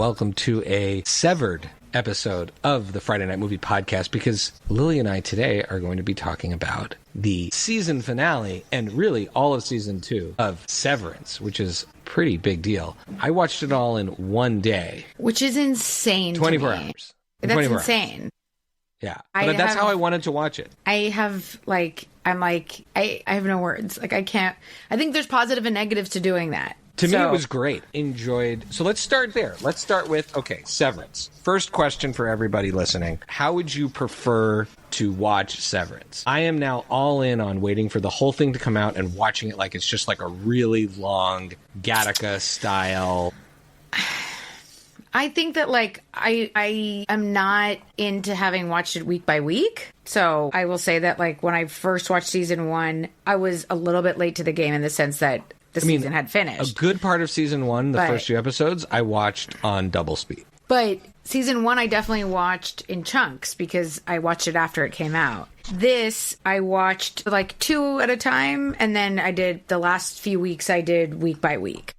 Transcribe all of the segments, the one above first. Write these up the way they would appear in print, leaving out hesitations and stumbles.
welcome to a severed episode of the Friday Night Movie Podcast, because Lily and I today are going to be talking about the season finale and really all of season 2 of Severance, which is a pretty big deal. I watched it all in one day. Which is insane 24 to me. hours. That's 24 insane. Hours. Yeah. But that's how I wanted to watch it. I have I have no words. Like, I can't. I think there's positive and negatives to doing that. To me, it was great. Enjoyed. So let's start there. Let's start with, okay, Severance. First question for everybody listening. How would you prefer to watch Severance? I am now all in on waiting for the whole thing to come out and watching it like it's just like a really long Gattaca style. I think that, like, I am not into having watched it week by week. So I will say that, like, when I first watched season 1, I was a little bit late to the game in the sense that the season had finished. A good part of season 1, the first few episodes, I watched on double speed. But season 1, I definitely watched in chunks because I watched it after it came out. This, I watched like 2 at a time. And then I did the last few weeks, I did week by week.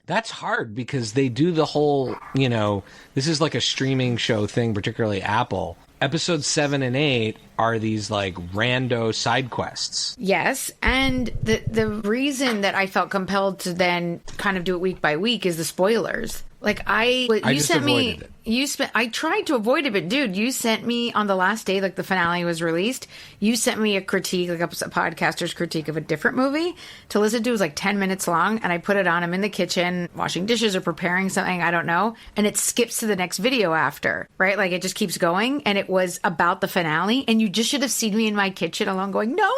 That's hard because they do the whole, this is like a streaming show thing, particularly Apple. Episodes 7 and 8 are these like rando side quests. Yes, and the reason that I felt compelled to then kind of do it week by week is the spoilers. Like, I tried to avoid it, but dude, you sent me on the last day, like the finale was released, you sent me a critique, like a podcaster's critique of a different movie to listen to. It was like 10 minutes long, and I put it on. I'm in the kitchen washing dishes or preparing something, I don't know, and it skips to the next video after, right? Like, it just keeps going, and it was about the finale, and you just should have seen me in my kitchen alone going, no,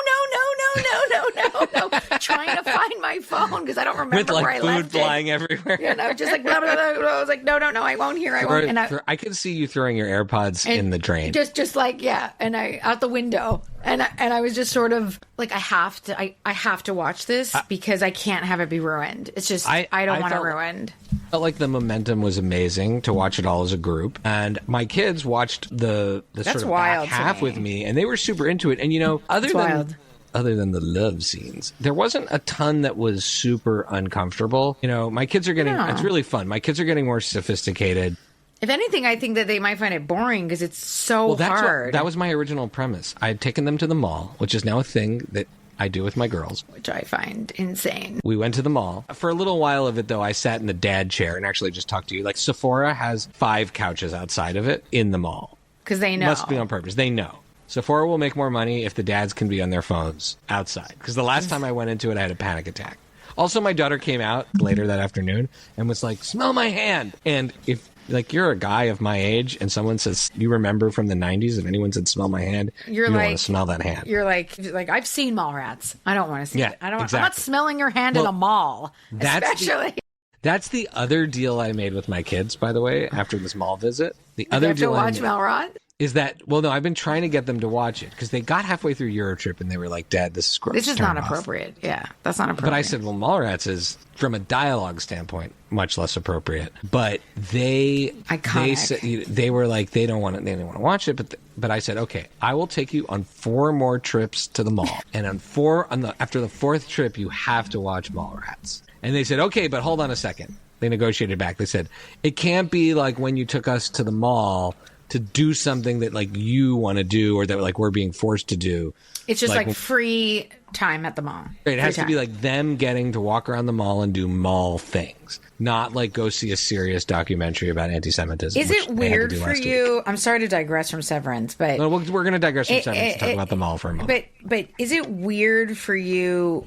trying to find my phone because I don't remember where I left it. With like food flying everywhere. Just like blah, blah, blah, blah. I was like, no, I won't hear. I won't. And I could see you throwing your AirPods in the drain. Just like, yeah. And I out the window. And I was just sort of like, I have to watch this because I can't have it be ruined. It's just, I don't want it ruined. I felt like the momentum was amazing to watch it all as a group. And my kids watched the sort of back half with me, and they were super into it. And, other than the love scenes, there wasn't a ton that was super uncomfortable. My kids are getting, it's really fun. My kids are getting more sophisticated. If anything, I think that they might find it boring because it's so hard. That was my original premise. I had taken them to the mall, which is now a thing that I do with my girls. Which I find insane. We went to the mall. For a little while of it, though, I sat in the dad chair and actually just talked to you. Like, Sephora has 5 couches outside of it in the mall. Because they know. Must be on purpose. They know. Sephora will make more money if the dads can be on their phones outside. Because the last time I went into it, I had a panic attack. Also, my daughter came out later that afternoon and was like, smell my hand. And if, like, you're a guy of my age and someone says, you remember from the 90s, if anyone said smell my hand, you don't want to smell that hand. You're like, I've seen mall rats. I don't want to see it. I'm not smelling your hand in a mall, especially. That's the other deal I made with my kids, by the way, after this mall visit. The other deal I made. To watch Malrat? Is that, well, no, I've been trying to get them to watch it because they got halfway through Eurotrip and they were like, Dad, this is gross. This is not appropriate. Yeah, that's not appropriate. But I said, well, Mallrats is, from a dialogue standpoint, much less appropriate. But they were like, they didn't want to watch it. But I said, okay, I will take you on 4 more trips to the mall. And after the 4th trip, you have to watch Mallrats. And they said, okay, but hold on a second. They negotiated back. They said, it can't be like when you took us to the mall to do something that like you want to do or that like we're being forced to do. It's just like free time at the mall. It has to be like them getting to walk around the mall and do mall things, not like go see a serious documentary about anti-Semitism. Is it weird for you? I'm sorry to digress from Severance, but no, we're going to digress from Severance and talk about the mall for a moment. But is it weird for you,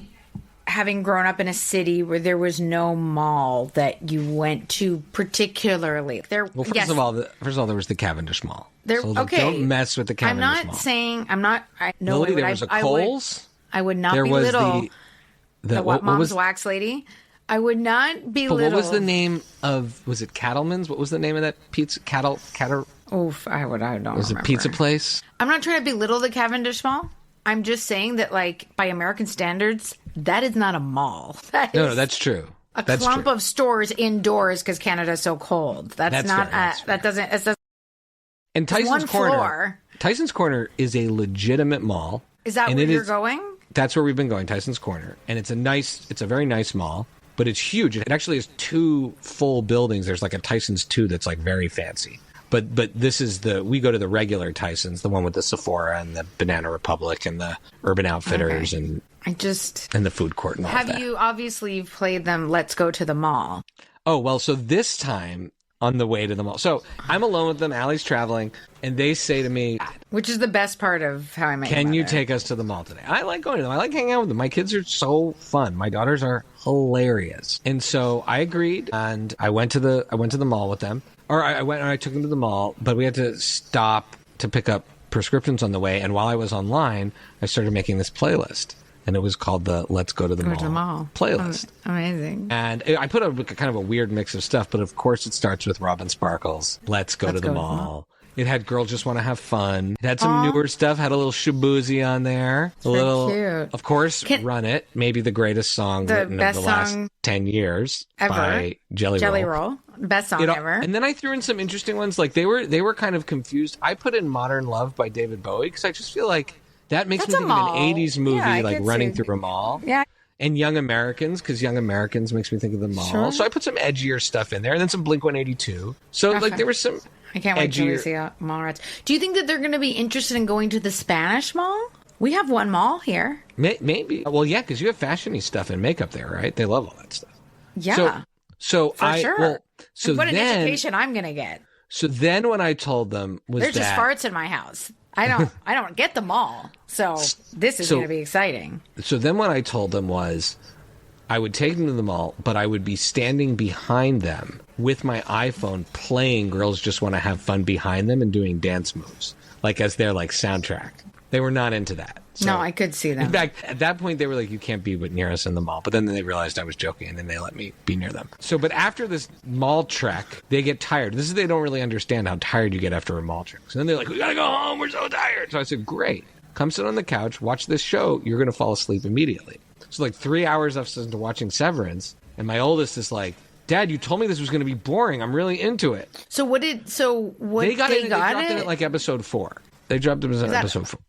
having grown up in a city where there was no mall that you went to particularly? First of all, there was the Cavendish Mall. Don't mess with the Cavendish Mall. There was a Kohl's. I would not belittle the Mom's Wax Lady. I would not belittle. What was the name of? Was it Cattleman's? What was the name of that pizza? Oof, I don't remember. Was it a pizza place? I'm not trying to belittle the Cavendish Mall. I'm just saying that, like, by American standards, that is not a mall. No, that's true. That's clump of stores indoors because Canada's so cold. That's not. That doesn't. And Tyson's Corner. Tyson's Corner is a legitimate mall. Is that where you're going? That's where we've been going, Tyson's Corner, and it's a very nice mall. but it's huge. It actually has 2 full buildings. There's like a Tyson's 2 that's like very fancy. But this is we go to the regular Tyson's, the one with the Sephora and the Banana Republic and the Urban Outfitters and the food court and all that. Have you obviously played them Let's Go to the Mall? Oh, well, so this time on the way to the mall. So I'm alone with them. Allie's traveling, and they say to me, which is the best part of How I Met Your Mother. Can you take us to the mall today? I like going to them. I like hanging out with them. My kids are so fun. My daughters are hilarious. And so I agreed, and I went to the mall with them. Or I went and I took them to the mall, but we had to stop to pick up prescriptions on the way. And while I was online, I started making this playlist. And it was called the Let's Go to the Mall playlist. Oh, amazing. And I put a kind of a weird mix of stuff, but of course it starts with Robin Sparkles. Let's go to the mall. It had Girls Just Want to Have Fun. It had some newer stuff. Had a little Shaboozey on there. Cute. Of course, Run It. Maybe the greatest song written of the last 10 years ever. By Jelly Roll. Best song ever. And then I threw in some interesting ones. Like they were kind of confused. I put in Modern Love by David Bowie because I just feel like that makes me think of an 80s movie, like running through a mall. Yeah. And Young Americans, because Young Americans makes me think of the mall. Sure. So I put some edgier stuff in there, and then some Blink-182. So, like, there was some I can't wait to see mall rats. Do you think that they're going to be interested in going to the Spanish mall? We have one mall here. Maybe. Well, yeah, because you have fashiony stuff and makeup there, right? They love all that stuff. Yeah. So For sure. Well, so what an education I'm going to get. So then when I told them There's just farts in my house. I don't get them all. So this is going to be exciting. So then what I told them was I would take them to the mall, but I would be standing behind them with my iPhone playing Girls Just Want to Have Fun behind them and doing dance moves, like as their like soundtrack. They were not into that. So, no, I could see them. In fact, at that point, they were like, you can't be near us in the mall. But then they realized I was joking, and then they let me be near them. So, but after this mall trek, they get tired. They don't really understand how tired you get after a mall trek. So then they're like, we got to go home. We're so tired. So I said, great. Come sit on the couch, watch this show. You're going to fall asleep immediately. So like 3 hours after watching Severance, and my oldest is like, Dad, you told me this was going to be boring. I'm really into it. So they dropped it at like episode 4. They dropped it at episode 4.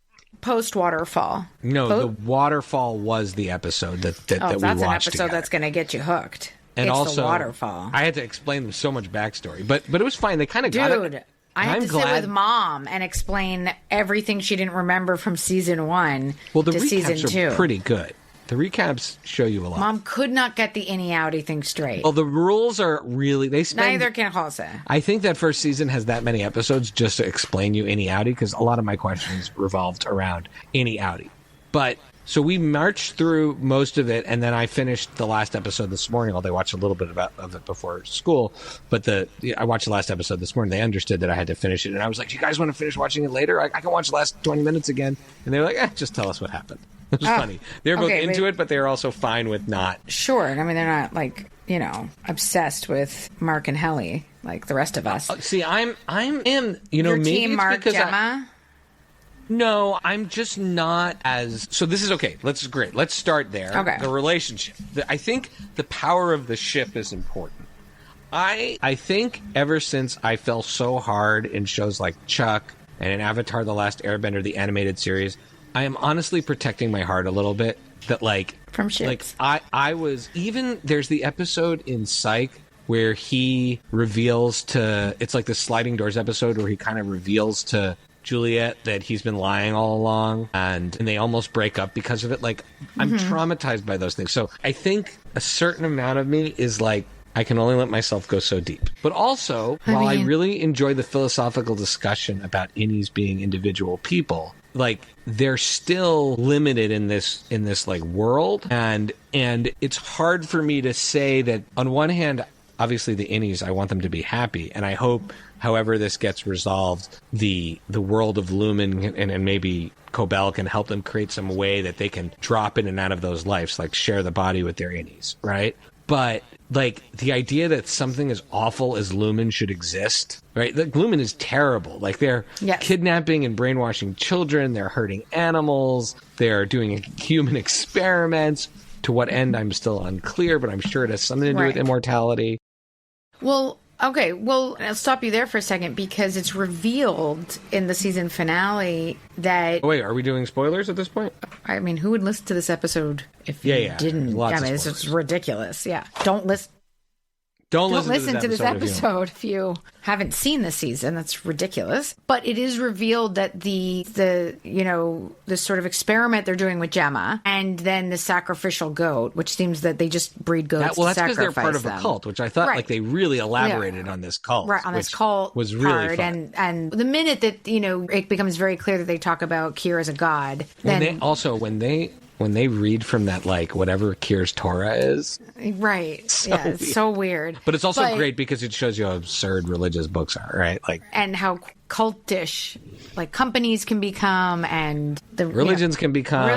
Post waterfall. No, the waterfall was the episode that we watched that's an episode together. That's going to get you hooked. And it's also, the waterfall. I had to explain them so much backstory, but it was fine. They kind of got it. I had to sit with Mom and explain everything she didn't remember from season 1 to season 2. Recaps are pretty good. The recaps show you a lot. Mom could not get the innie-outie thing straight. Well, the rules are really... Neither can Jose. I think that first season has that many episodes just to explain you innie-outie, because a lot of my questions revolved around innie-outie. But, so we marched through most of it, and then I finished the last episode this morning, although I watched a little bit of it before school. But I watched the last episode this morning. They understood that I had to finish it. And I was like, you guys want to finish watching it later? I can watch the last 20 minutes again. And they were like, just tell us what happened. It was funny. They were both into it, but they were also fine with not. Sure. I mean, they're not like, obsessed with Mark and Helly like the rest of us. See, I'm Your maybe team it's Mark, because Gemma? No, I'm just not as... So this is okay. Great. Let's start there. Okay. The relationship. I think the power of the ship is important. I think ever since I fell so hard in shows like Chuck and in Avatar: The Last Airbender, the animated series, I am honestly protecting my heart a little bit. That from ships. I was... Even there's the episode in Psych where he reveals to... It's like the Sliding Doors episode where he kind of reveals to Juliet that he's been lying all along, and they almost break up because of it. I'm traumatized by those things. So I think a certain amount of me is like, I can only let myself go so deep. But also, while I really enjoy the philosophical discussion about innies being individual people, they're still limited in this world, and it's hard for me to say that on one hand, obviously the innies, I want them to be happy, and I hope, however this gets resolved, the world of Lumen and maybe Cobell can help them create some way that they can drop in and out of those lives, share the body with their innies, right? But the idea that something as awful as Lumen should exist, right? Lumen is terrible. They're kidnapping and brainwashing children. They're hurting animals. They're doing human experiments. To what end, I'm still unclear, but I'm sure it has something to do with immortality. Well, Okay, well, I'll stop you there for a second because it's revealed in the season finale that... Oh, wait, are we doing spoilers at this point? I mean, who would listen to this episode if you didn't? I mean, it's ridiculous. Yeah. Don't listen to this episode if you haven't seen the season. That's ridiculous. But it is revealed that the sort of experiment they're doing with Gemma and then the sacrificial goat, which seems that they just breed goats to sacrifice them. Well, that's because they're part of a cult, which I thought like they really elaborated on this cult. Right, on this cult was really fun. And the minute that, it becomes very clear that they talk about Kier as a god. When they read from that, like, whatever Kier's Torah is. Right. It's so weird. But it's also great because it shows you how absurd religious books are, right? Like, and how cultish, like, companies can become and the religions can become.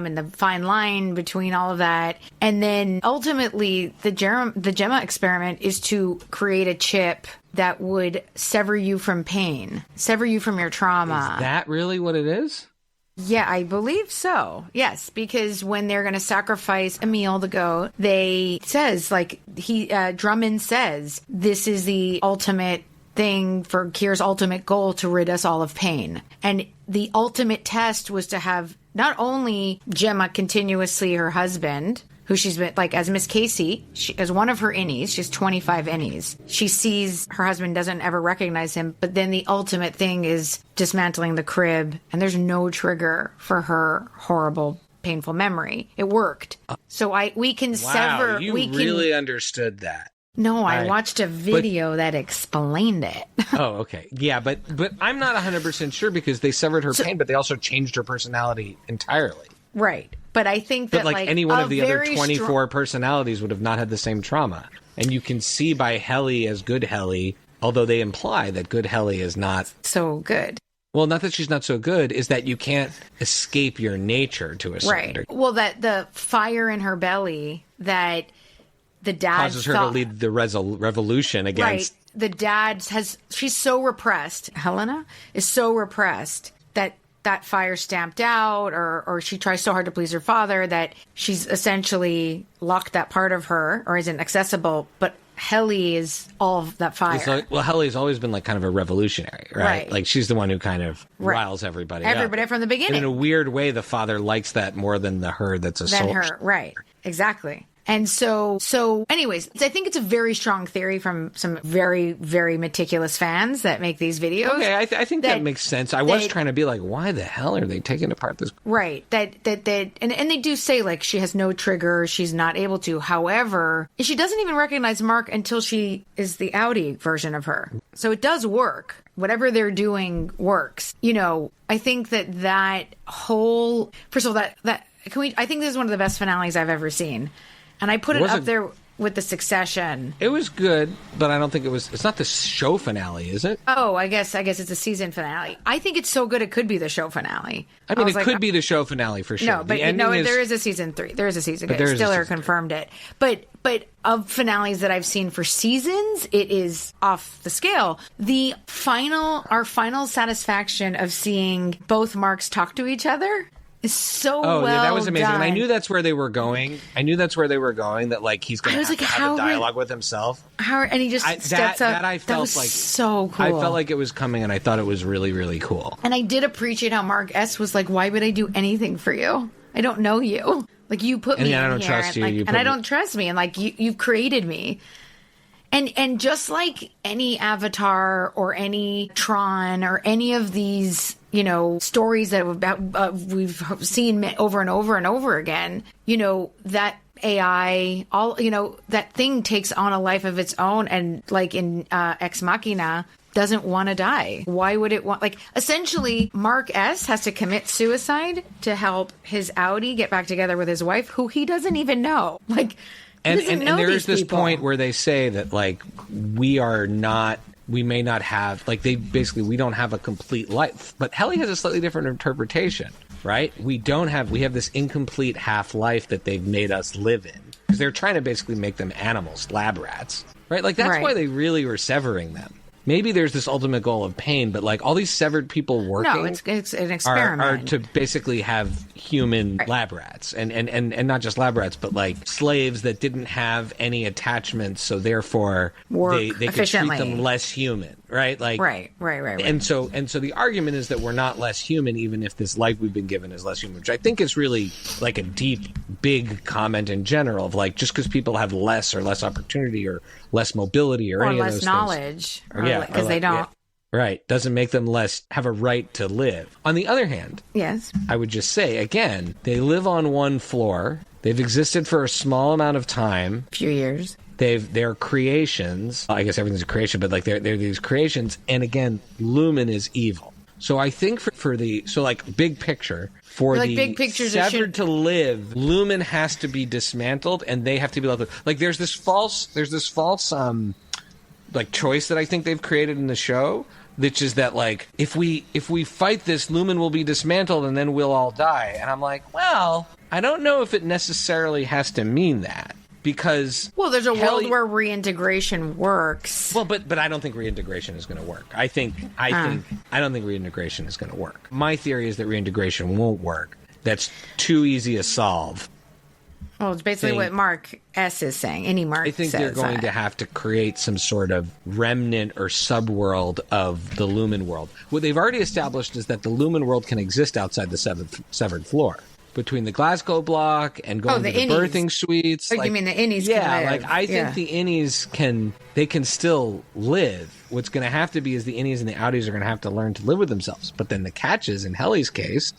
And the fine line between all of that. And then ultimately, the Gemma experiment is to create a chip that would sever you from pain, sever you from your trauma. Is that really what it is? Yeah, I believe so. Yes, because when they're going to sacrifice Emil the goat, Drummond says, this is the ultimate thing for Kier's ultimate goal to rid us all of pain. And the ultimate test was to have not only Gemma continuously her husband, who she's been, like, as Miss Casey, as one of her innies, she has 25 innies. She sees her husband doesn't ever recognize him, but then the ultimate thing is dismantling the crib, and there's no trigger for her horrible, painful memory. It worked. So we can sever... You really understood that. No, I watched a video that explained it. Oh, okay. Yeah, but I'm not 100% sure because they severed her pain, but they also changed her personality entirely. Right. But I think that, like any one of the other 24 personalities would have not had the same trauma. And you can see by Helly as good Helly, although they imply that good Helly is not... so good. Well, not that she's not so good, is that you can't escape your nature to a certain degree. Well, that the fire in her belly that the dad causes her to lead the revolution against... Right. The dad she's so repressed. Helena is so repressed that fire stamped out, or she tries so hard to please her father that she's essentially locked that part of her or isn't accessible. But Helly is all of that fire. Helly's always been like kind of a revolutionary, right? Like she's the one who kind of riles everybody up. From the beginning. And in a weird way, the father likes that more than the her that's a soul. Right. Exactly. And so anyways, I think it's a very strong theory from some very, very meticulous fans that make these videos. Okay, I think that makes sense. I was trying to be like, why the hell are they taking apart this? Right. And they do say, like, she has no trigger, she's not able to. However, she doesn't even recognize Mark until she is the Audi version of her. So it does work. Whatever they're doing works. I think that whole... First of all, I think this is one of the best finales I've ever seen. And I put it up there with the Succession. It was good, but I don't think it's not the show finale, is it? Oh, I guess it's a season finale. I think it's so good it could be the show finale. I mean, it could be the show finale for sure. No, but there is a season 3. There is a season 3. Stiller confirmed it. But of finales that I've seen for seasons, it is off the scale. Our final satisfaction of seeing both Marks talk to each other is so well done. That was amazing. And I knew that's where they were going. That, like, he's going to have a dialogue with himself. And he just steps up. That was so cool. I felt like it was coming, and I thought it was really, really cool. And I did appreciate how Mark S. was like, why would I do anything for you? I don't know you. Like, you put me in here. And I don't trust you. And I don't trust me. And, like, you've created me. And just like any Avatar or any Tron or any of these... stories that we've seen over and over and over again, that AI, that thing takes on a life of its own. And like in Ex Machina, doesn't want to die. Why would it want, like, essentially Mark S has to commit suicide to help his Audi get back together with his wife, who he doesn't even know. Like, and there is this point where they say that, like, we may not have, like, we don't have a complete life. But Helly has a slightly different interpretation, right? We have this incomplete half-life that they've made us live in. Because they're trying to basically make them animals, lab rats, right? Like, that's why they really were severing them. maybe there's this ultimate goal of pain, but like all these severed people working, no, it's an experiment, are to basically have human lab rats, and not just lab rats, but like slaves that didn't have any attachments, so therefore they could treat them less human, right? Like right. And so the argument is that we're not less human, even if this life we've been given is less human, which I think is really like a deep, big comment in general of like just because people have less opportunity or less mobility or any of those knowledge, things, because they don't. Yeah. Right. Doesn't make them have a right to live. On the other hand, yes, I would just say, again, they live on one floor. They've existed for a small amount of time. Few years. They're creations. I guess everything's a creation, but like they're these creations. And again, Lumen is evil. So I think for big picture, for the big pictures severed to live, Lumen has to be dismantled and they have to be left. Like there's this false like choice that I think they've created in the show, which is that like if we fight this, Lumen will be dismantled and then we'll all die. And I'm like, well, I don't know if it necessarily has to mean that, because there's a world where reintegration works. Well, but I don't think reintegration is going to work. I don't think reintegration is going to work. My theory is that reintegration won't work. That's too easy to solve. Well, it's basically what Mark S. is saying. I think they're going to have to create some sort of remnant or subworld of the Lumen world. What they've already established is that the Lumen world can exist outside the severed floor. Between the Glasgow block and going to the birthing suites. You mean the innies can live. I think the innies can still live. What's going to have to be is the innies and the outies are going to have to learn to live with themselves. But then the catch is, in Helly's case...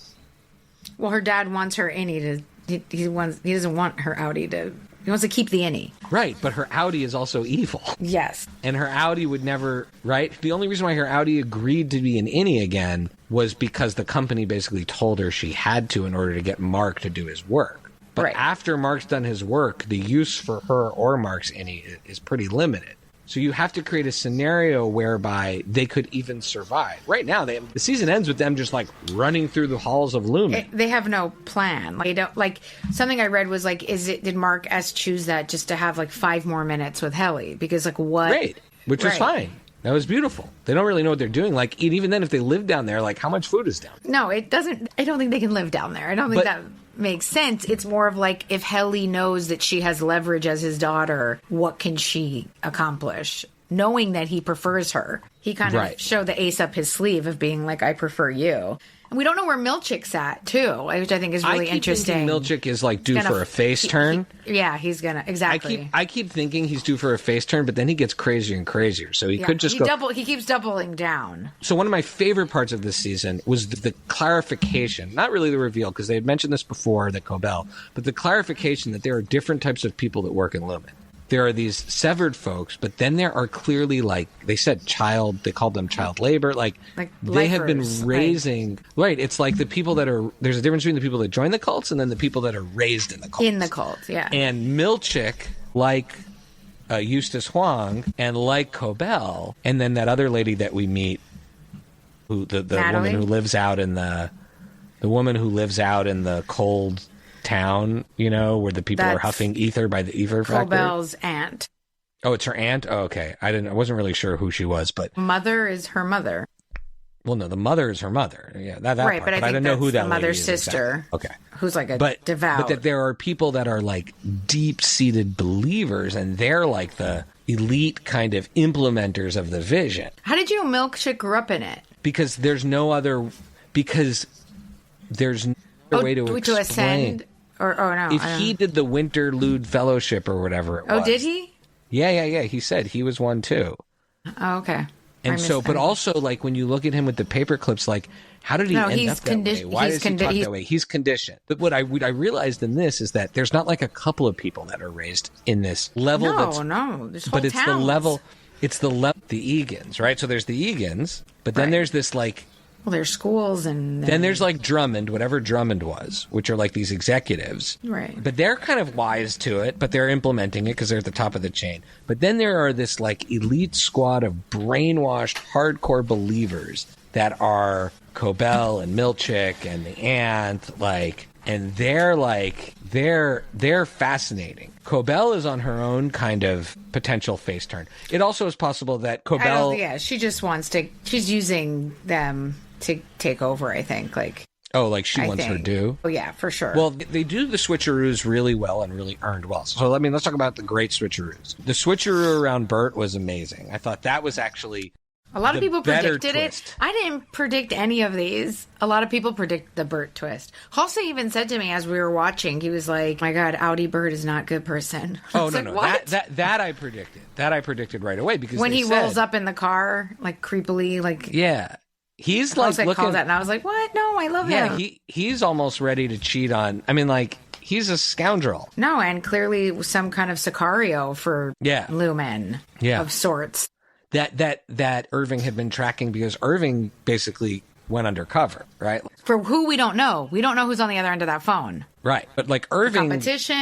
Well, her dad wants her innie to... He doesn't want her outie to... He wants to keep the innie. Right, but her outie is also evil. Yes. And her outie would never... Right? The only reason why her outie agreed to be an innie again was because the company basically told her she had to in order to get Mark to do his work. But after Mark's done his work, the use for her or Mark's innie is pretty limited. So you have to create a scenario whereby they could even survive. Right now, the season ends with them just like running through the halls of Lumen. They have no plan. Something I read was like, did Mark S. choose that just to have like 5 more minutes with Helly? Because like what? Great, which was fine. That was beautiful. They don't really know what they're doing. Like even then, if they live down there, like how much food is down there? No, it doesn't. I don't think they can live down there. I don't think that makes sense. It's more of like if Helly knows that she has leverage as his daughter, what can she accomplish? Knowing that he prefers her, he kind of showed the ace up his sleeve of being like, I prefer you. And we don't know where Milchick's at, too, which I think is really interesting. Milchick is like due for a face turn. He's gonna exactly. I keep thinking he's due for a face turn, but then he gets crazier and crazier. So he could just go. He keeps doubling down. So one of my favorite parts of this season was the clarification, not really the reveal, because they had mentioned this before, that Cobell, but the clarification that there are different types of people that work in Lumen. There are these severed folks, but then there are clearly, like, they said they called them child labor. Like they have been raising, it's like the people that are, there's a difference between the people that join the cults and then the people that are raised in the cults. In the cult, yeah. And Milchick, like Eustace Huang, and like Cobell, and then that other lady that we meet, who the woman who lives out in the cold town, where the people are huffing ether by the ether factory. Cobell's aunt. Oh, it's her aunt? Oh, okay. I wasn't really sure who she was, but mother is her mother. Well, no, the mother is her mother. Yeah, that right, part. But I don't know who that the mother's lady is sister. Exactly. Okay. Who's like a devout. But that there are people that are like deep-seated believers, and they're like the elite kind of implementers of the vision. How did you know Milkshake grew up in it? Because there's no other way to explain. Ascend? Or no. If he did the Winterlude Fellowship or whatever it was. Oh, did he? Yeah. He said he was one too. Oh, okay. And so, but also, like, when you look at him with the paper clips, like, how did he end up that way? Why does he talk that way? He's conditioned. But what I realized in this is that there's not like a couple of people that are raised in this level. No. There's but it's towns. The Egans, right? So there's the Egans, but then there's this like. Well, there's schools and... Then there's like Drummond, whatever Drummond was, which are like these executives. Right. But they're kind of wise to it, but they're implementing it because they're at the top of the chain. But then there are this like elite squad of brainwashed, hardcore believers that are Cobell and Milchick and the aunt, like, and they're fascinating. Cobell is on her own kind of potential face turn. It also is possible that Cobell... she just wants to... She's using them to take over, I think. Like, oh, like she wants her due? Oh, yeah, for sure. Well, they do the switcheroos really well and really earned well. So, I mean, let's talk about the great switcheroos. The switcheroo around Bert was amazing. I thought that was actually... A lot of people predicted twist. it. I didn't predict any of these. A lot of people predict the Bert twist. Halsey even said to me as we were watching, he was like, my God, Audi Bert is not a good person. Oh, no. What? That I predicted. That I predicted right away. Because when he rolls up in the car, like creepily, like... Yeah. He's like looking... called that, and I was like, what? No, I love him. Yeah, he's almost ready to cheat on... I mean, like... He's a scoundrel. No, and clearly some kind of Sicario for Lumen of sorts. That Irving had been tracking because Irving basically went undercover, right? For who we don't know. We don't know who's on the other end of that phone. Right. But like Irving... Competition.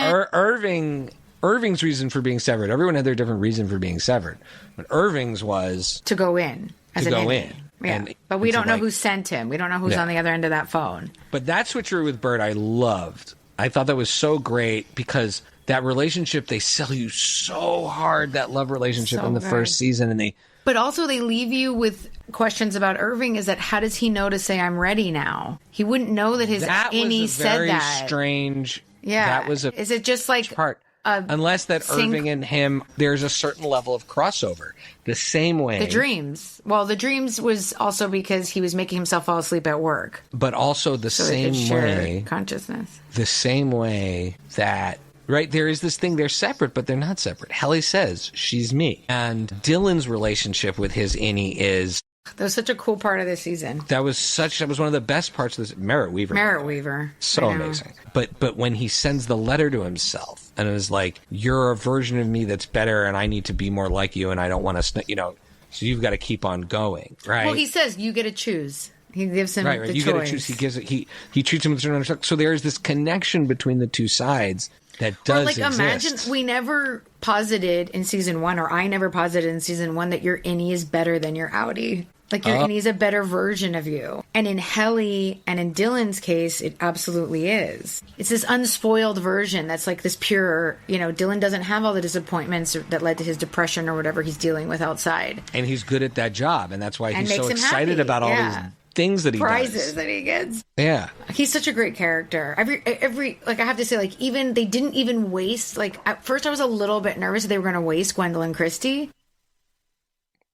Irving's reason for being severed. Everyone had their different reason for being severed. But Irving's was... To go in. To go in. Yeah. But we don't know who sent him. We don't know who's on the other end of that phone. But that switcheroo with Bert I loved. I thought that was so great because that relationship, they sell you so hard, that love relationship in the first season. And But also they leave you with questions about Irving. Is that how does he know to say I'm ready now? He wouldn't know that his innie said that. That was very strange. Yeah. That was is it just like part? Unless that Irving and him, there's a certain level of crossover. The same way. The dreams. Well, the dreams was also because he was making himself fall asleep at work. But also the same way. Consciousness. The same way that, right, there is this thing, they're separate, but they're not separate. Helly says, she's me. And Dylan's relationship with his innie is... That was such a cool part of this season. That was one of the best parts of this. Merritt Weaver. So amazing. But when he sends the letter to himself and it was like, you're a version of me that's better and I need to be more like you and I don't want to, so you've got to keep on going, right? Well, he says, you get to choose. He gives him the you choice. Get to choose. He gives it. He treats him with a certain understanding. So there is this connection between the two sides that does exist. Imagine we never posited in season 1, or I never posited in season 1 that your innie is better than your outie. Like your innie is a better version of you. And in Helly and in Dylan's case, it absolutely is. It's this unspoiled version that's like this pure, Dylan doesn't have all the disappointments that led to his depression or whatever he's dealing with outside. And he's good at that job. And that's why he's so excited about all these things that he prizes that he gets. Yeah. He's such a great character. Every I have to say, like, even they didn't even waste, like, at first I was a little bit nervous that they were going to waste Gwendolyn Christie.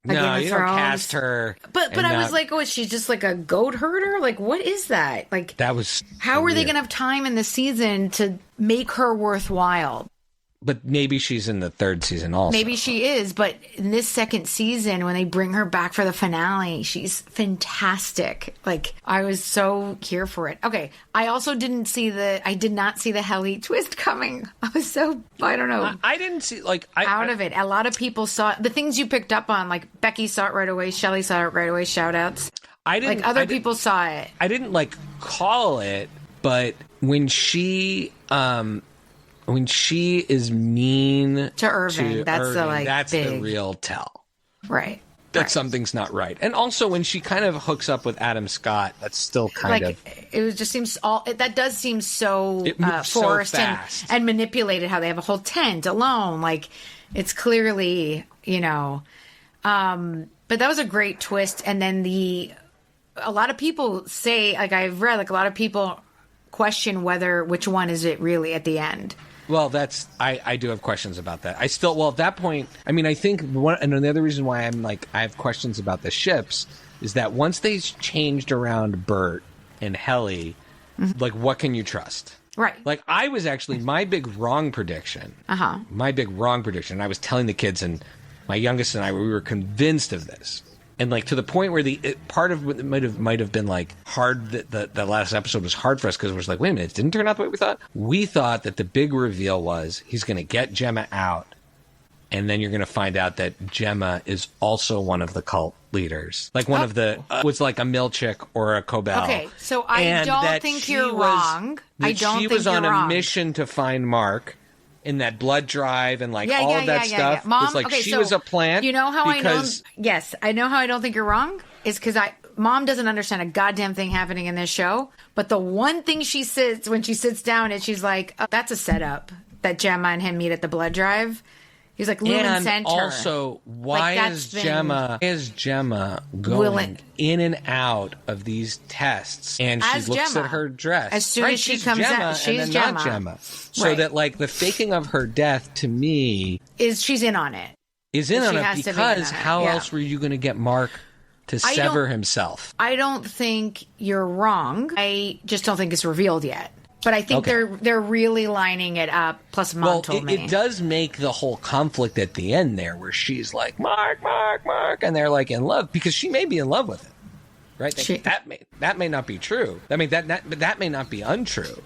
No, you don't cast her. But I was like, oh, is she just like a goat herder? Like, what is that? Like, that was how are they going to have time in the season to make her worthwhile? But maybe she's in the third season also. Maybe she is, but in this second season, when they bring her back for the finale, she's fantastic. Like, I was so here for it. Okay, I did not see the Helly twist coming. I was I don't know. I didn't see, out of it. A lot of people saw the things you picked up on, like Becky saw it right away, Shelley saw it right away, shout outs. Other people saw it. I didn't, call it, but when she is mean to Irving, that's the real tell. Right. That something's not right. And also when she kind of hooks up with Adam Scott, that's still kind of... It just seems that does seem so forced so and manipulated, how they have a whole tent alone. Like, it's clearly, but that was a great twist. And then a lot of people say, like I've read, a lot of people question which one is it really at the end. Well, I do have questions about that. At that point, I mean, I think and the other reason why I have questions about the ships is that once they changed around Bert and Helly, what can you trust? Right. Like, I was actually, my big wrong prediction, I was telling the kids, and my youngest and I, we were convinced of this. And to the point where part of it might have been hard, that the last episode was hard for us because it was like, wait a minute, it didn't turn out the way we thought. We thought that the big reveal was he's going to get Gemma out, and then you're going to find out that Gemma is also one of the cult leaders, one of the was like a Milchick or a Cobell. Okay, so I don't think you're wrong. I don't think you're wrong. She was on a mission to find Mark. In that blood drive and all of that stuff. Yeah. Mom, it was she was a plant. You know how I know? Yes, I know how I don't think you're wrong. Is because Mom doesn't understand a goddamn thing happening in this show. But the one thing she says when she sits down is she's like, oh, that's a setup that Gemma and him meet at the blood drive. He's like, Lumen sent her. Also, why is Gemma going in and out of these tests? And she looks at her dress. As soon as she comes out, she's Gemma. Not Gemma. So that, like, the faking of her death, to me... she's in on it. Because how else were you going to get Mark to sever himself? I don't think you're wrong. I just don't think it's revealed yet. But I think they're really lining it up. Plus, Mom told me. It does make the whole conflict at the end there, where she's like, Mark, Mark, Mark, and they're like in love because she may be in love with him, right? That may not be true. I mean, that may not be untrue,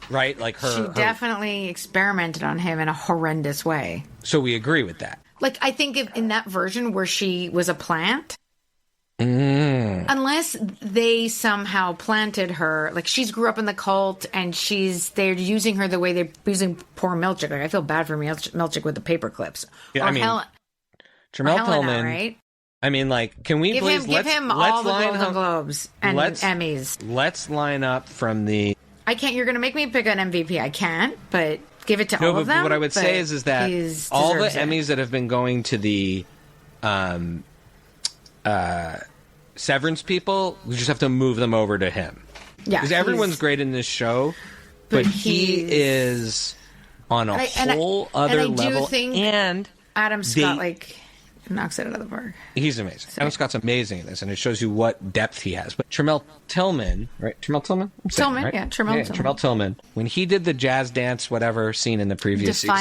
right? Like she definitely experimented on him in a horrendous way. So we agree with that. Like, I think in that version where she was a plant. Unless they somehow planted her, like she's grew up in the cult and they're using her the way they're using poor Milchick. Like, I feel bad for Milchick with the paper clips. Yeah, Jamel Tillman, right? I mean, like, can we give him all the Golden Globes and Emmys? Let's line up from the. I can't. You're going to make me pick an MVP. I can't, but give it to all of them. What I would say is that all the Emmys that have been going to the. Severance people, we just have to move them over to him. Yeah, because everyone's great in this show, but he is on a whole other level. And Adam Scott knocks it out of the park. He's amazing. Adam Scott's amazing in this, and it shows you what depth he has. But Jamel Tillman, right? Jamel Tillman? Jamel Tillman. When he did the jazz dance, whatever scene in the previous season.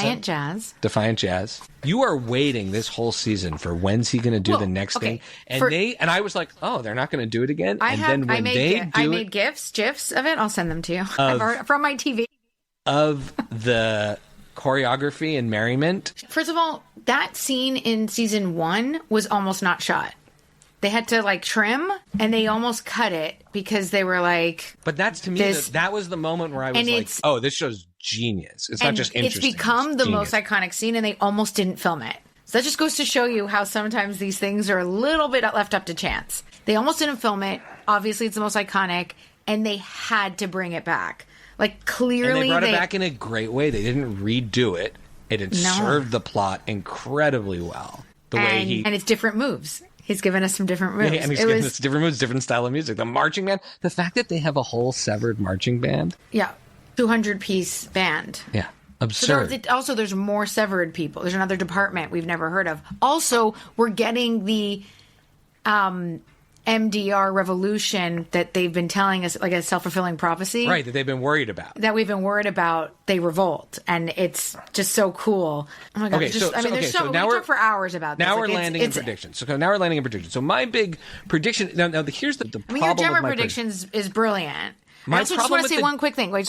Defiant Jazz. You are waiting this whole season for when's he going to do the next thing. And I was like, oh, they're not going to do it again. I made GIFs of it. I'll send them to you. From my TV. Of the choreography and merriment. First of all, that scene in season 1 was almost not shot. They had to trim, and they almost cut it because they were like. But that's to me that was the moment where I was like, "Oh, this show's genius." It's not just interesting. It's become the most iconic scene, and they almost didn't film it. So that just goes to show you how sometimes these things are a little bit left up to chance. They almost didn't film it. Obviously, it's the most iconic, and they had to bring it back. Like, clearly, and they brought it back in a great way. They didn't redo it. It served the plot incredibly well. And it's different moves. He's given us some different moves. Yeah, and he's given us different moves, different style of music. The marching band, the fact that they have a whole severed marching band. Yeah, 200-piece band. Yeah, absurd. Also, there's more severed people. There's another department we've never heard of. Also, we're getting the MDR revolution that they've been telling us, like a self-fulfilling prophecy. Right, that they've been worried about. That we've been worried about. They revolt. And it's just so cool. Oh my God. Okay, we talk for hours about this. Now we're landing in predictions. So my big prediction, now here's the problem your Gemma predictions is brilliant. I just want to say one quick thing. I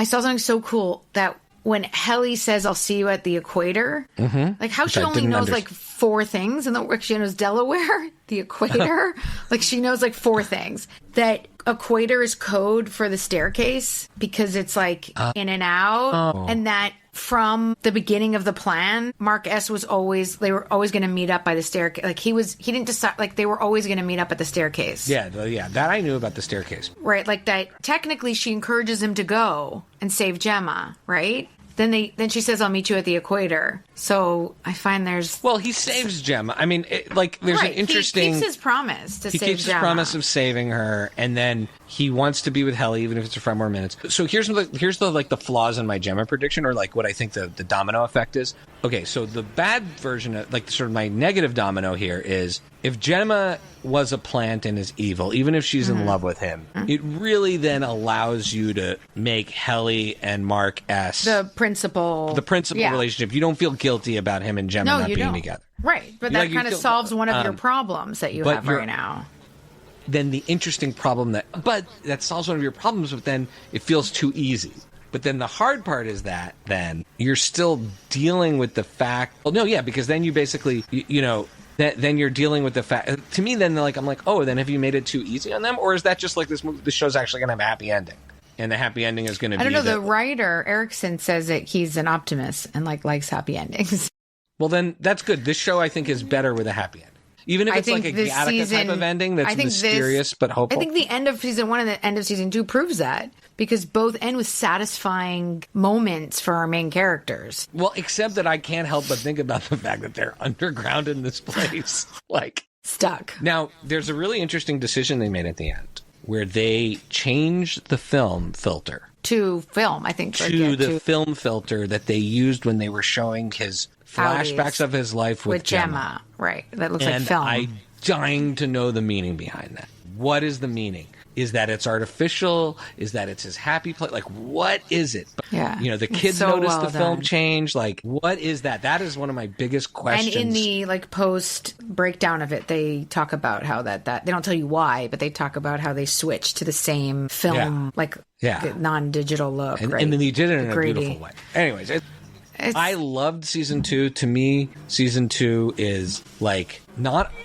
saw something so cool that when Helly says, I'll see you at the equator, like how she only knows like 4 things, and then she knows Delaware, the equator, like she knows like 4 things. That equator is code for the staircase because it's like in and out, and that from the beginning of the plan, Mark S they were always going to meet up by the staircase. Like he didn't decide, like they were always going to meet up at the staircase. Yeah, that I knew about the staircase. Right, like that technically she encourages him to go and save Gemma, right? Then she says, I'll meet you at the equator. So I find he saves Gemma. I mean, there's an interesting. He keeps his promise to save Gemma. He keeps his promise of saving her, and then he wants to be with Helly, even if it's for 5 more minutes. So here's the flaws in my Gemma prediction, or like what I think the domino effect is. Okay, so the bad version of sort of my negative domino here is if Gemma was a plant and is evil, even if she's in love with him, it really then allows you to make Helly and Mark S. the principal relationship. You don't feel guilty about him and Gemma not being together. Right, but that kind of solves one of your problems that you have right now. Then the interesting problem that solves one of your problems, but then it feels too easy. But then the hard part is that then you're still dealing with the fact. Well, no, yeah, because then you basically, then you're dealing with the fact. To me, then I'm like, oh, then have you made it too easy on them, or is that just like this show's actually going to have a happy ending, and the happy ending is going to be? I don't know. The writer Erickson says that he's an optimist and likes happy endings. Well, then that's good. This show I think is better with a happy ending. Even if it's like a Gattaca type of ending that's mysterious but hopeful. I think the end of season 1 and the end of season 2 proves that. Because both end with satisfying moments for our main characters. Well, except that I can't help but think about the fact that they're underground in this place. Like... stuck. Now, there's a really interesting decision they made at the end where they changed the film filter. To film, I think. To the film filter that they used when they were showing his flashbacks of his life with Gemma. Right. That looks like film. I'm dying to know the meaning behind that. What is the meaning? Is that it's artificial? Is that it's his happy place? Like, what is it? Yeah. You know, the kids noticed the film change. Like, what is that? That is one of my biggest questions. And in the post breakdown of it, they talk about how that they don't tell you why, but they talk about how they switched to the same film, non-digital look. And then he did it in a beautiful way. Anyways, I loved season 2. To me, season 2 is like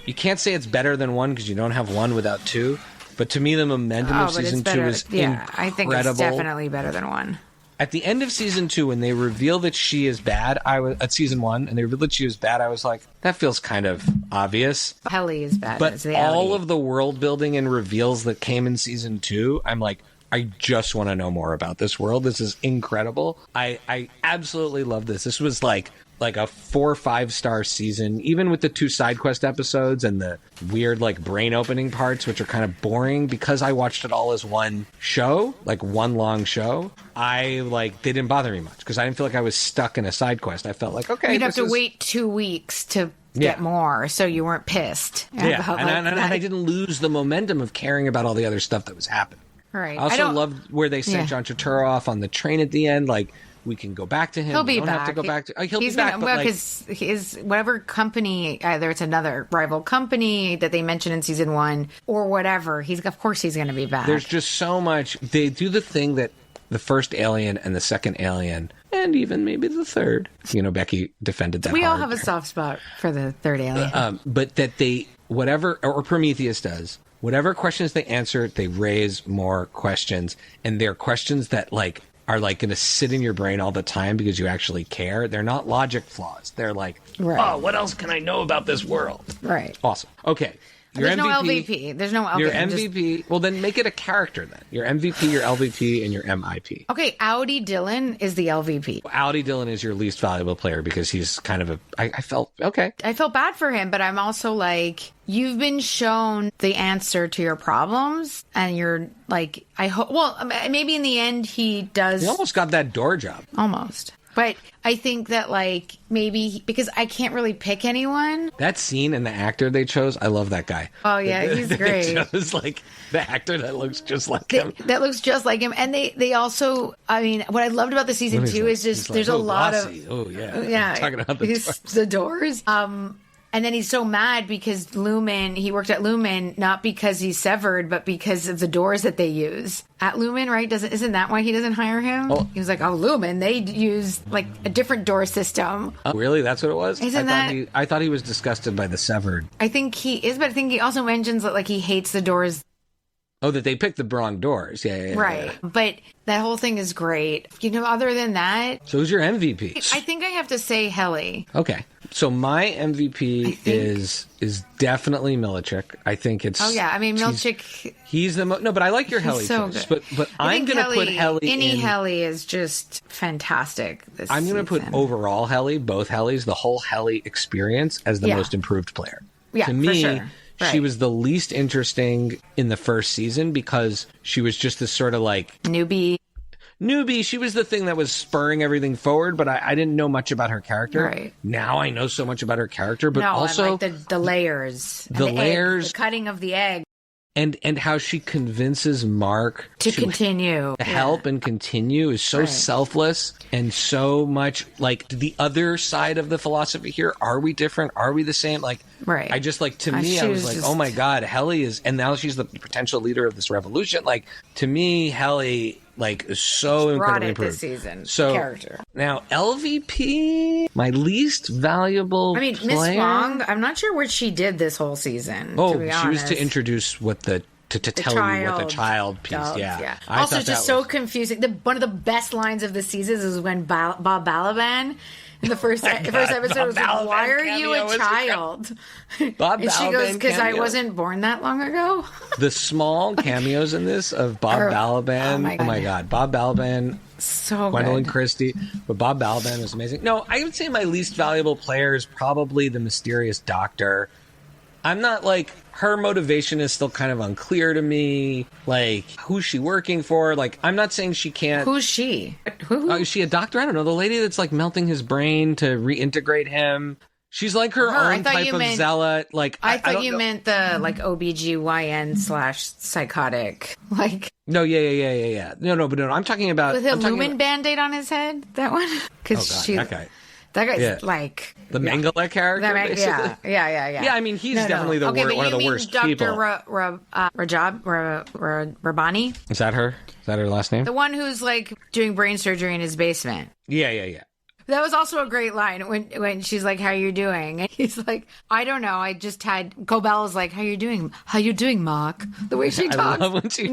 you can't say it's better than 1 because you don't have 1 without 2. But to me, the momentum of season 2 is incredible. I think it's definitely better than 1. At the end of season 2, when they reveal that she is bad, at season 1, and they revealed that she was bad, I was like, that feels kind of obvious. Helly is bad. But all of the world building and reveals that came in season 2, I'm like, I just want to know more about this world. This is incredible. I absolutely love this. This was like a 4 or 5 star season, even with the 2 side quest episodes and the weird brain opening parts, which are kind of boring because I watched it all as one show, like one long show. They didn't bother me much because I didn't feel like I was stuck in a side quest. I felt like, okay, you'd have to wait 2 weeks to get more, so you weren't pissed. And I didn't lose the momentum of caring about all the other stuff that was happening. Right. I also loved where they sent John Turturro off on the train at the end, we can go back to him. He'll be we don't back. have to go back to. He'll be back. Because his whatever company, either it's another rival company that they mentioned in season 1 or whatever. Of course he's going to be back. There's just so much. They do the thing that the first Alien and the second Alien, and even maybe the third. Becky defended that. We all have a soft spot for the third Alien. But that or Prometheus does. Whatever questions they answer, they raise more questions, and they're questions that are going to sit in your brain all the time because you actually care. They're not logic flaws. They're oh, what else can I know about this world? Right. Awesome. Okay. There's no LVP. There's no LVP. Your MVP. Well, then make it a character then. Your MVP, your LVP, and your MIP. Okay, Audi Dillon is the LVP. Audi Dillon is your least valuable player because he's kind of I felt bad for him, but I'm also you've been shown the answer to your problems, and you're I hope. Well, maybe in the end he does. He almost got that door job. Almost. But I think that maybe because I can't really pick anyone. That scene and the actor they chose, I love that guy. Oh yeah, he's great. They chose the actor that looks just like him. That looks just like him, and they also. I mean, what I loved about the season 2 is just there's a lot glossy. Yeah. Talking about the doors. And then he's so mad because he worked at Lumen, not because he's severed, but because of the doors that they use at Lumen, right? Isn't that why he doesn't hire him? Oh. He was like, Lumen, they use a different door system. Really? That's what it was? I thought he was disgusted by the severed. I think he is, but I think he also mentions that he hates the doors. Oh, that they picked the wrong doors. Yeah. Right. But that whole thing is great. Other than that. So who's your MVP? I think I have to say Helly. Okay. So my MVP is definitely Milicic. I think it's... Oh, yeah. I mean, Milicic... He's the No, but I like your Helly choice. But I'm going to put Helly in... Helly is just fantastic this I'm going to put overall Helly, both Hellys, the whole Helly experience as the most improved player. Yeah, to me, for sure. Right. She was the least interesting in the first season because she was just this sort of newbie. She was the thing that was spurring everything forward, but I didn't know much about her character. Right. Now I know so much about her character, but also the layers. The layers. The cutting of the egg. And how she convinces Mark to continue. To help and continue is so selfless and so much the other side of the philosophy here. Are we different? Are we the same? Right. I just to me, I was oh my God, Helly is, and now she's the potential leader of this revolution. To me, Helly is so incredibly improved this season. So character. Now LVP, my least valuable. Miss Wong. I'm not sure what she did this whole season. Oh, to be she was to introduce what the to tell you what the child piece. Also, just so confusing. One of the best lines of the season is when Bob Balaban in the first episode was like, "Why are you a child?" Bob and she goes, "Because I wasn't born that long ago." The small cameos in this of Bob Balaban. Oh my god, Bob Balaban. So Gwendolyn good. Christie, but Bob Balaban was amazing. No, I would say my least valuable player is probably the mysterious doctor. I'm not like, her motivation is still kind of unclear to me. Like, who's she working for? Like, I'm not saying she can't. Who's she? Who? Is she a doctor? I don't know. The lady that's like melting his brain to reintegrate him. She's like her own type of zealot. Like, I thought you meant the like OBGYN / psychotic. Like, no, yeah. No, but no, I'm talking about with a lumen band-aid on his head. That one. Because that guy's like the Mengele character. Yeah. Yeah, I mean, he's definitely one of the worst people. Dr. Rabani. Is that her? Is that her last name? The one who's like doing brain surgery in his basement. Yeah. That was also a great line when she's like, "How you doing?" And he's like, "I don't know. I just had." Cobell's like, "How you doing? How you doing, Mark?" The way she talks. I love when she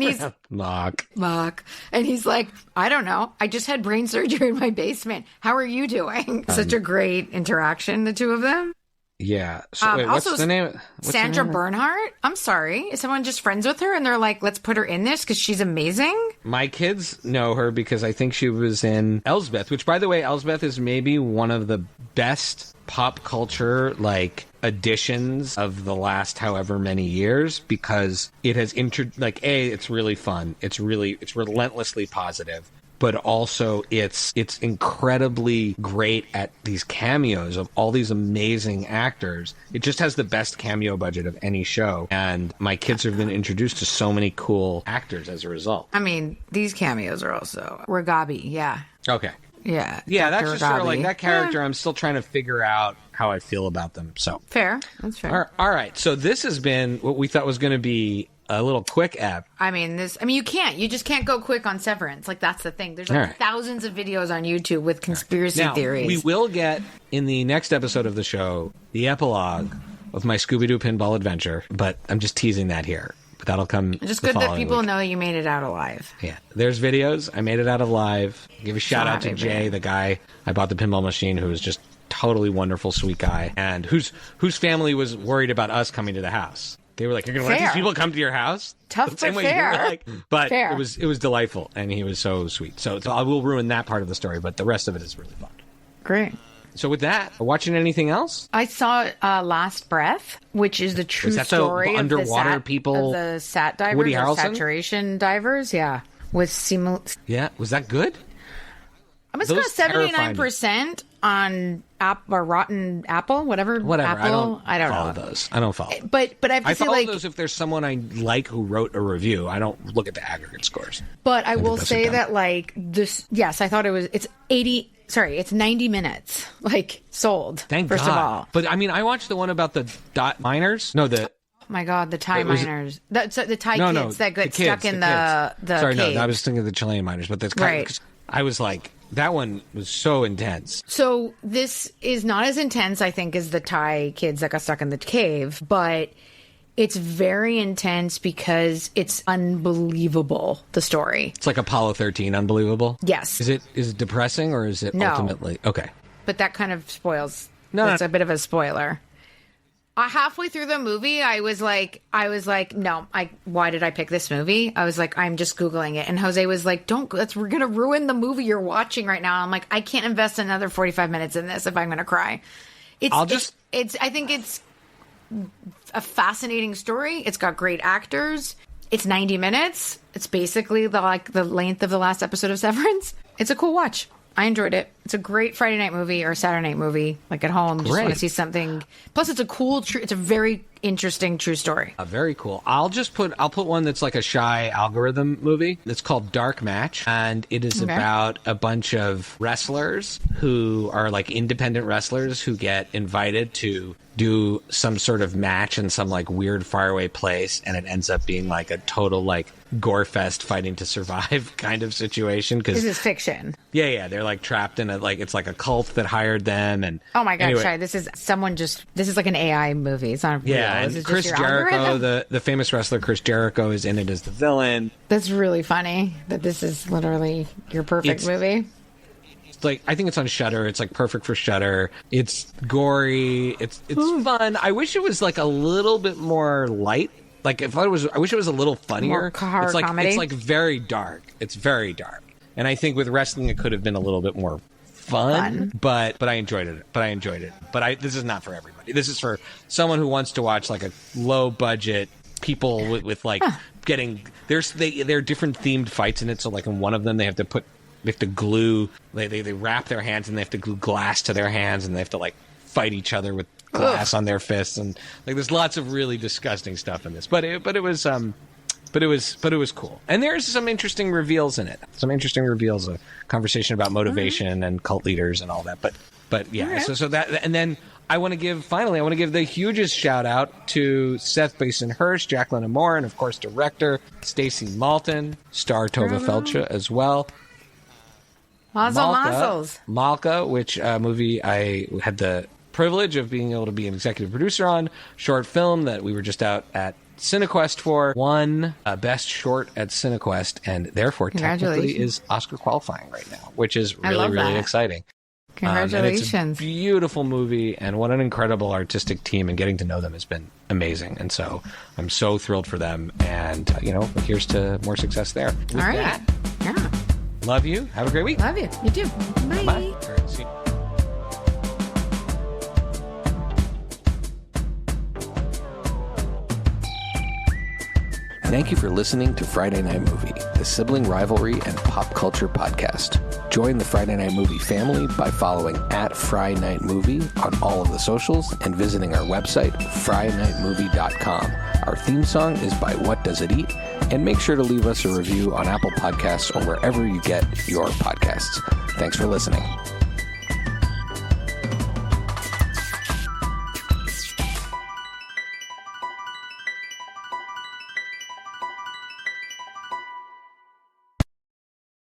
Mark. And he's like, "I don't know. I just had brain surgery in my basement. How are you doing?" Such a great interaction, the two of them. Yeah. So wait, what's the name? Sandra Bernhardt. I'm sorry. Is someone just friends with her and they're like, let's put her in this because she's amazing? My kids know her because I think she was in Elsbeth, which, by the way, Elsbeth is maybe one of the best pop culture, like, additions of the last however many years, because it has it's really fun. It's relentlessly positive. But also it's incredibly great at these cameos of all these amazing actors. It just has the best cameo budget of any show. And my kids have been introduced to so many cool actors as a result. I mean, these cameos are also Ragabi, yeah. Okay. Yeah. Yeah, that's just sort of like that character. I'm still trying to figure out how I feel about them. So fair. That's fair. All right. So this has been what we thought was going to be a little quick app. You just can't go quick on Severance. Like, that's the thing. There's thousands of videos on YouTube with conspiracy theories. We will get, in the next episode of the show, the epilogue of my Scooby-Doo pinball adventure, but I'm just teasing that here. But that'll come It's just good that people know you made it out alive. Yeah. There's videos. I made it out alive. Give a shout out to Jay, the guy I bought the pinball machine, who was just totally wonderful, sweet guy, and whose family was worried about us coming to the house. They were like, "You're going to let these people come to your house?" Tough, but fair. But fair. It was delightful, and he was so sweet. So I will ruin that part of the story, but the rest of it is really fun. Great. So with that, watching anything else? I saw Last Breath, which is the true story of underwater people, of the sat divers, Woody Harrelson? saturation divers. Yeah, Yeah, was that good? It's got 79% on Rotten Apple, whatever. Apple, I don't follow know those. I don't follow. But I have to say, follow those if there's someone I like who wrote a review. I don't look at the aggregate scores. But I will say that this. Yes, I thought it was. It's 80. Sorry, it's 90 minutes. Like, sold. Thank God. First of all. But I mean, I watched the one about the miners. No, the. Oh my God, the Thai miners. The Thai kids that got stuck in the Sorry, cave. no, I was thinking of the Chilean miners, but that's right. I was like, that one was so intense. So this is not as intense, I think, as the Thai kids that got stuck in the cave, but it's very intense because it's unbelievable, the story. It's like Apollo 13, unbelievable? Yes. Is it depressing, or is it ultimately? Okay. But that kind of spoils. It's a bit of a spoiler. Halfway through the movie, I was like, no, why did I pick this movie? I was like, I'm just Googling it. And Jose was like, we're going to ruin the movie you're watching right now. I'm like, I can't invest another 45 minutes in this if I'm going to cry. I think it's a fascinating story. It's got great actors. It's 90 minutes. It's basically the length of the last episode of Severance. It's a cool watch. I enjoyed it. It's a great Friday night movie or Saturday night movie. Like at home, just want to see something. Plus, it's a cool, it's a very interesting true story. Very cool. I'll put one that's like a shy algorithm movie. It's called Dark Match, and it is about a bunch of wrestlers who are like independent wrestlers who get invited to do some sort of match in some like weird faraway place, and it ends up being like a total like gore fest fighting to survive kind of situation. Because this is fiction. Yeah, they're like trapped in it's like a cult that hired them. And oh my God, anyway, this is like an AI movie. It's not real. Yeah, and Chris Jericho, the famous wrestler Chris Jericho, is in it as the villain. That's really funny that this is literally your perfect movie. Like, I think it's on Shudder. It's like perfect for Shudder. It's gory. It's fun. I wish it was like a little bit more light. Like I wish it was a little funnier. It's like comedy. It's like very dark. It's very dark. And I think with wrestling it could have been a little bit more fun. But I enjoyed it. But this is not for everybody. This is for someone who wants to watch like a low budget people with like getting there are different themed fights in it. So like in one of them they have to glue, they wrap their hands and they have to glue glass to their hands and they have to like fight each other with glass on their fists, and like there's lots of really disgusting stuff in this. But it was cool. And there's some interesting reveals in it. A conversation about motivation and cult leaders and all that. But yeah, so that, and then I want to give the hugest shout out to Seth Basin-Hirsch, Jacqueline Amore, and of course director Stacey Malton, star Tova Feldsha as well. Malka, which movie I had the privilege of being able to be an executive producer on, short film that we were just out at CineQuest for, won best short at CineQuest, and therefore technically is Oscar qualifying right now, which is really exciting. Congratulations. And it's a beautiful movie, and what an incredible artistic team, and getting to know them has been amazing. And so I'm so thrilled for them, and here's to more success there. With all right. Yeah. Love you. Have a great week. Love you. You too. Bye. Bye. All right, see you. Thank you for listening to Friday Night Movie, the sibling rivalry and pop culture podcast. Join the Friday Night Movie family by following @FryNightMovie on all of the socials and visiting our website, FryNightMovie.com. Our theme song is by What Does It Eat? And make sure to leave us a review on Apple Podcasts or wherever you get your podcasts. Thanks for listening.